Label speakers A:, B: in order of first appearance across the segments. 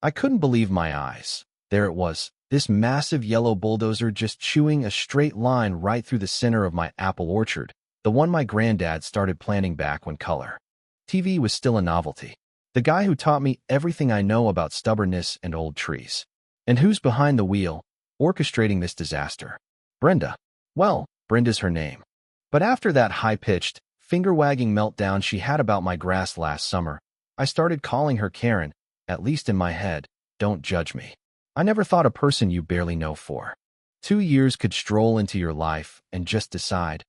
A: I couldn't believe my eyes. There it was, this massive yellow bulldozer just chewing a straight line right through the center of my apple orchard, the one my granddad started planting back when color TV was still a novelty. The guy who taught me everything I know about stubbornness and old trees. And who's behind the wheel, orchestrating this disaster? Brenda. Well, Brenda's her name. But after that high-pitched, finger-wagging meltdown she had about my grass last summer, I started calling her Karen, at least in my head. Don't judge me. I never thought a person you barely know for 2 years could stroll into your life and just decide,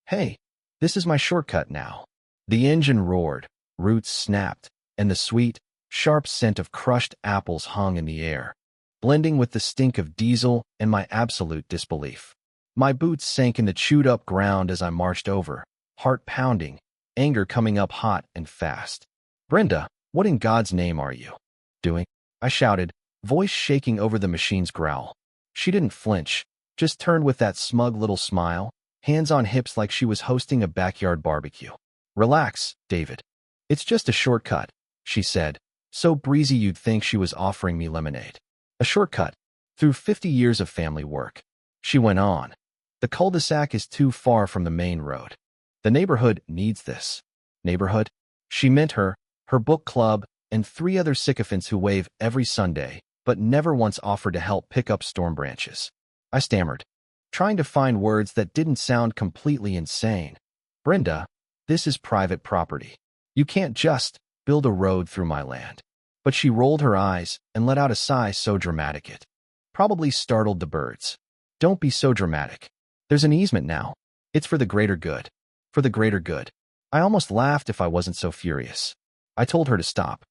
A: hey, this is my shortcut now. The engine roared, roots snapped, and the sweet, sharp scent of crushed apples hung in the air, blending with the stink of diesel and my absolute disbelief. My boots sank in the chewed-up ground as I marched over, heart pounding, anger coming up hot and fast. Brenda, what in God's name are you doing? I shouted, voice shaking over the machine's growl. She didn't flinch, just turned with that smug little smile, hands on hips like she was hosting a backyard barbecue. Relax, David. It's just a shortcut, she said, so breezy you'd think she was offering me lemonade. A shortcut through 50 years of family work. She went on. The cul-de-sac is too far from the main road. The neighborhood needs this. Neighborhood? She meant her book club, and 3 other sycophants who wave every Sunday, but never once offered to help pick up storm branches. I stammered, trying to find words that didn't sound completely insane. Brenda, this is private property. You can't just build a road through my land. But she rolled her eyes and let out a sigh so dramatic it probably startled the birds. Don't be so dramatic. There's an easement now. It's for the greater good. For the greater good. I almost laughed if I wasn't so furious. I told her to stop.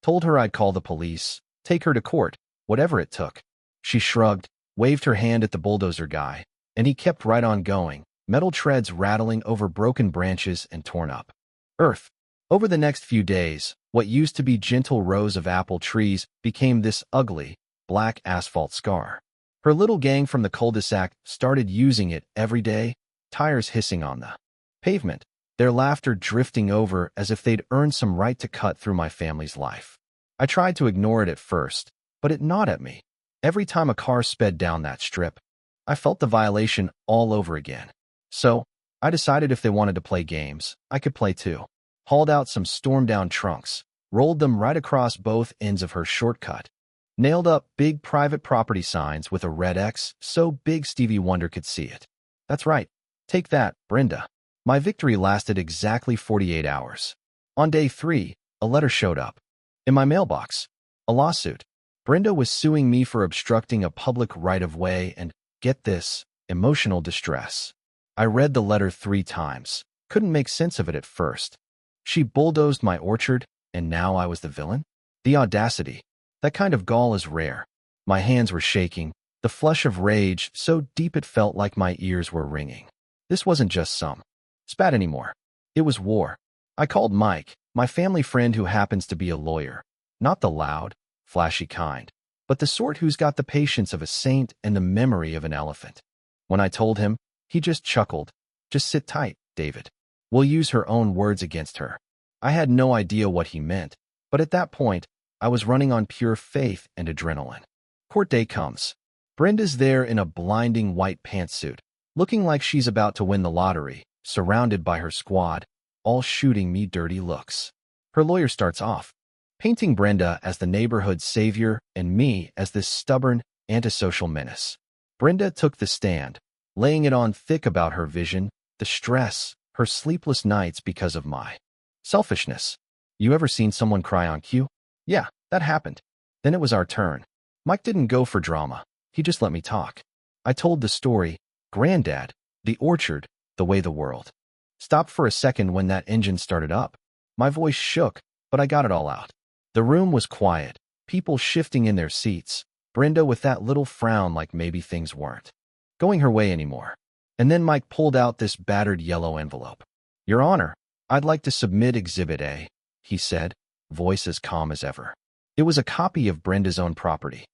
A: Told her I'd call the police, take her to court, whatever it took. She shrugged, waved her hand at the bulldozer guy, and he kept right on going, metal treads rattling over broken branches and torn up earth. Over the next few days, what used to be gentle rows of apple trees became this ugly, black asphalt scar. Her little gang from the cul-de-sac started using it every day, tires hissing on the pavement, their laughter drifting over as if they'd earned some right to cut through my family's life. I tried to ignore it at first, but it gnawed at me. Every time a car sped down that strip, I felt the violation all over again. So, I decided if they wanted to play games, I could play too. Hauled out some stormed-down trunks, rolled them right across both ends of her shortcut, nailed up big private property signs with a red X so big Stevie Wonder could see it. That's right. Take that, Brenda. My victory lasted exactly 48 hours. On day 3, a letter showed up. In my mailbox. A lawsuit. Brenda was suing me for obstructing a public right-of-way and, get this, emotional distress. I read the letter 3 times. Couldn't make sense of it at first. She bulldozed my orchard, and now I was the villain? The audacity. That kind of gall is rare. My hands were shaking, the flush of rage so deep it felt like my ears were ringing. This wasn't just some spat anymore. It was war. I called Mike, my family friend who happens to be a lawyer. Not the loud, flashy kind, but the sort who's got the patience of a saint and the memory of an elephant. When I told him, he just chuckled. Just sit tight, David. We'll use her own words against her. I had no idea what he meant, but at that point, I was running on pure faith and adrenaline. Court day comes. Brenda's there in a blinding white pantsuit, looking like she's about to win the lottery, surrounded by her squad, all shooting me dirty looks. Her lawyer starts off, painting Brenda as the neighborhood savior and me as this stubborn, antisocial menace. Brenda took the stand, laying it on thick about her vision, the stress, her sleepless nights because of my selfishness. You ever seen someone cry on cue? Yeah, that happened. Then it was our turn. Mike didn't go for drama. He just let me talk. I told the story, Granddad, the orchard, the way the world. Stopped for a second when that engine started up. My voice shook, but I got it all out. The room was quiet, people shifting in their seats, Brenda with that little frown like maybe things weren't going her way anymore. And then Mike pulled out this battered yellow envelope. Your Honor, I'd like to submit Exhibit A, he said, voice as calm as ever. It was a copy of Brenda's own property.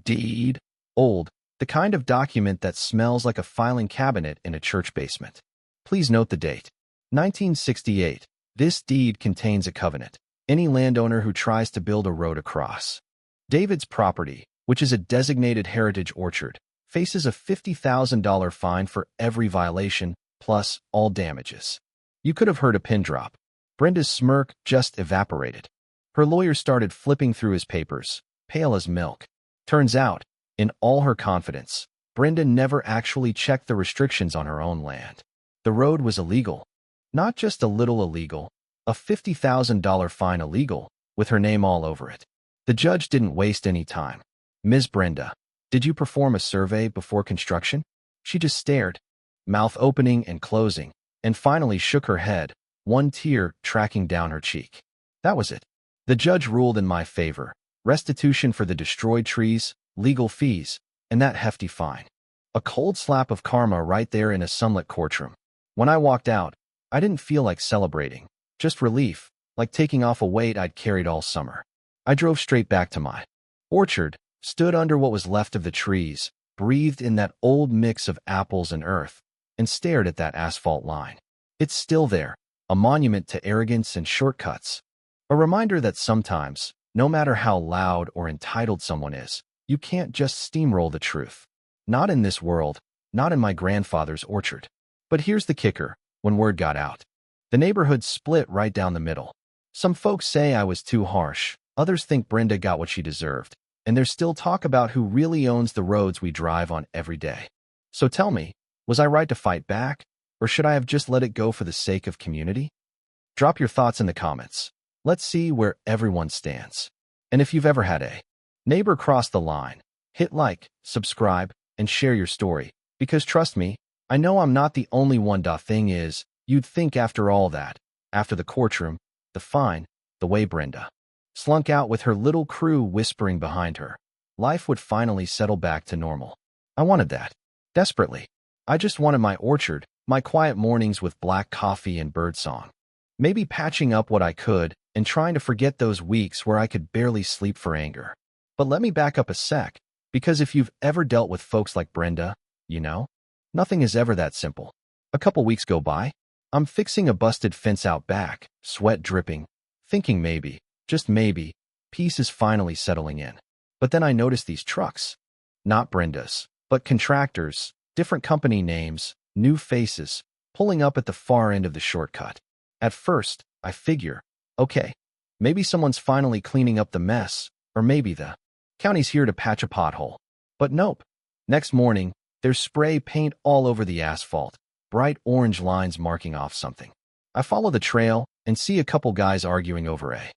A: Deed. Old, the kind of document that smells like a filing cabinet in a church basement. Please note the date. 1968. This deed contains a covenant. Any landowner who tries to build a road across David's property, which is a designated heritage orchard, faces a $50,000 fine for every violation, plus all damages. You could have heard a pin drop. Brenda's smirk just evaporated. Her lawyer started flipping through his papers, pale as milk. Turns out, in all her confidence, Brenda never actually checked the restrictions on her own land. The road was illegal. Not just a little illegal, a $50,000 fine illegal, with her name all over it. The judge didn't waste any time. Ms. Brenda, did you perform a survey before construction? She just stared, mouth opening and closing, and finally shook her head, one tear tracking down her cheek. That was it. The judge ruled in my favor. Restitution for the destroyed trees, legal fees, and that hefty fine. A cold slap of karma right there in a sunlit courtroom. When I walked out, I didn't feel like celebrating, just relief, like taking off a weight I'd carried all summer. I drove straight back to my orchard, stood under what was left of the trees, breathed in that old mix of apples and earth, and stared at that asphalt line. It's still there, a monument to arrogance and shortcuts. A reminder that sometimes, no matter how loud or entitled someone is, you can't just steamroll the truth. Not in this world, not in my grandfather's orchard. But here's the kicker, when word got out. The neighborhood split right down the middle. Some folks say I was too harsh, others think Brenda got what she deserved, and there's still talk about who really owns the roads we drive on every day. So tell me, was I right to fight back, or should I have just let it go for the sake of community? Drop your thoughts in the comments. Let's see where everyone stands. And if you've ever had a neighbor cross the line, hit like, subscribe, and share your story, because trust me, I know I'm not the only one. Thing is, you'd think after all that, after the courtroom, the fine, the way Brenda slunk out with her little crew whispering behind her, life would finally settle back to normal. I wanted that. Desperately. I just wanted my orchard, my quiet mornings with black coffee and birdsong. Maybe patching up what I could and trying to forget those weeks where I could barely sleep for anger. But let me back up a sec, because if you've ever dealt with folks like Brenda, you know, nothing is ever that simple. A couple weeks go by. I'm fixing a busted fence out back, sweat dripping, thinking maybe, just maybe, peace is finally settling in. But then I notice these trucks. Not Brenda's, but contractors, different company names, new faces, pulling up at the far end of the shortcut. At first, I figure, okay, maybe someone's finally cleaning up the mess, or maybe the county's here to patch a pothole. But nope. Next morning, there's spray paint all over the asphalt, bright orange lines marking off something. I follow the trail and see a couple guys arguing over a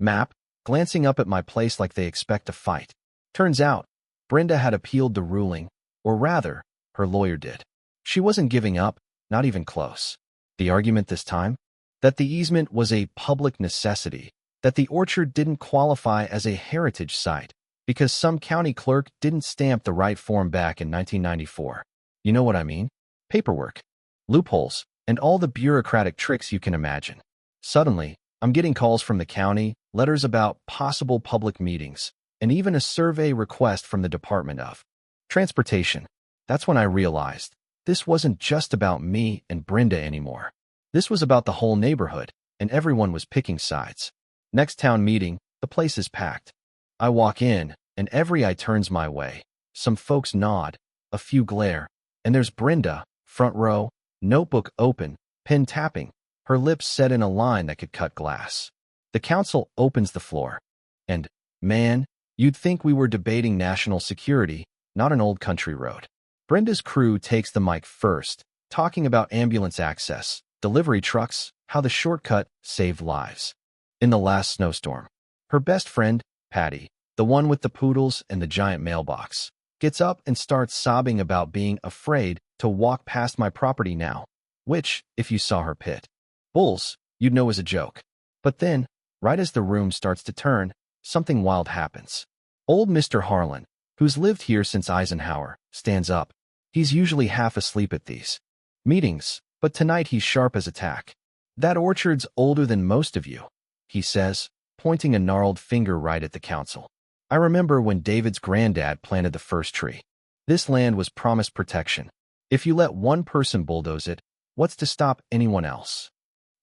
A: map, glancing up at my place like they expect a fight. Turns out, Brenda had appealed the ruling, or rather, her lawyer did. She wasn't giving up, not even close. The argument this time? That the easement was a public necessity, that the orchard didn't qualify as a heritage site, because some county clerk didn't stamp the right form back in 1994. You know what I mean? Paperwork, loopholes, and all the bureaucratic tricks you can imagine. Suddenly, I'm getting calls from the county, letters about possible public meetings, and even a survey request from the Department of Transportation. That's when I realized this wasn't just about me and Brenda anymore. This was about the whole neighborhood, and everyone was picking sides. Next town meeting, the place is packed. I walk in, and every eye turns my way. Some folks nod, a few glare, and there's Brenda, front row, notebook open, pen tapping, her lips set in a line that could cut glass. The council opens the floor. And, man, you'd think we were debating national security, not an old country road. Brenda's crew takes the mic first, talking about ambulance access, delivery trucks, how the shortcut saved lives. In the last snowstorm, her best friend, Patty, the one with the poodles and the giant mailbox, gets up and starts sobbing about being afraid to walk past my property now, which, if you saw her pit bulls, you'd know is a joke. But then, right as the room starts to turn, something wild happens. Old Mr. Harlan, who's lived here since Eisenhower, stands up. He's usually half asleep at these meetings, but tonight he's sharp as a tack. That orchard's older than most of you, he says, pointing a gnarled finger right at the council. I remember when David's granddad planted the first tree. This land was promised protection. If you let one person bulldoze it, what's to stop anyone else?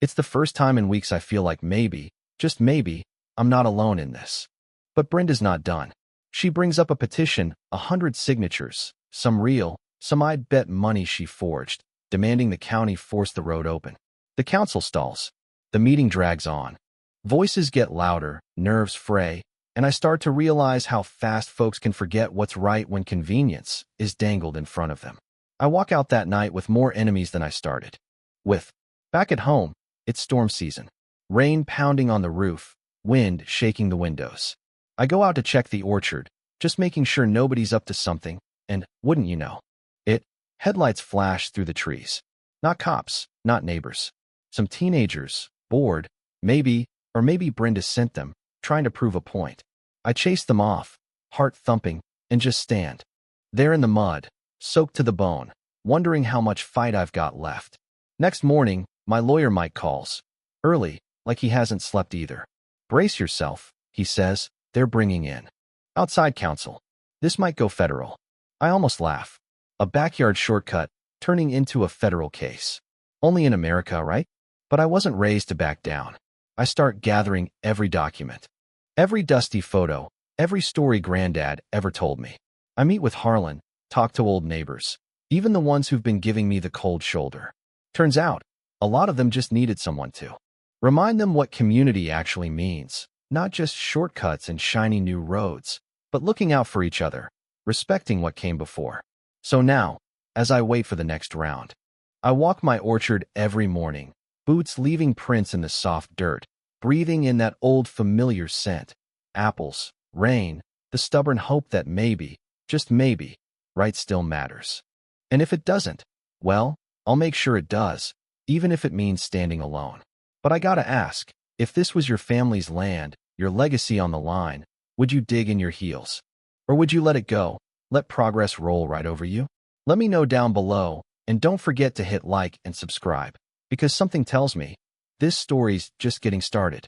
A: It's the first time in weeks I feel like maybe, just maybe, I'm not alone in this. But Brenda's not done. She brings up a petition, 100 signatures, some real, some I'd bet money she forged, demanding the county force the road open. The council stalls. The meeting drags on. Voices get louder, nerves fray, and I start to realize how fast folks can forget what's right when convenience is dangled in front of them. I walk out that night with more enemies than I started with. Back at home, it's storm season. Rain pounding on the roof, wind shaking the windows. I go out to check the orchard, just making sure nobody's up to something, and wouldn't you know it, headlights flash through the trees. Not cops, not neighbors. Some teenagers, bored, maybe Brenda sent them, trying to prove a point. I chase them off, heart thumping, and just stand there in the mud, soaked to the bone, wondering how much fight I've got left. Next morning, my lawyer Mike calls. Early, like he hasn't slept either. Brace yourself, he says, they're bringing in outside counsel. This might go federal. I almost laugh. A backyard shortcut, turning into a federal case. Only in America, right? But I wasn't raised to back down. I start gathering every document. Every dusty photo, every story Granddad ever told me. I meet with Harlan, talk to old neighbors, even the ones who've been giving me the cold shoulder. Turns out, a lot of them just needed someone to remind them what community actually means, not just shortcuts and shiny new roads, but looking out for each other, respecting what came before. So now, as I wait for the next round, I walk my orchard every morning, boots leaving prints in the soft dirt, breathing in that old familiar scent. Apples, rain, the stubborn hope that maybe, just maybe, right still matters. And if it doesn't, well, I'll make sure it does, even if it means standing alone. But I gotta ask, if this was your family's land, your legacy on the line, would you dig in your heels? Or would you let it go, let progress roll right over you? Let me know down below, and don't forget to hit like and subscribe, because something tells me this story's just getting started.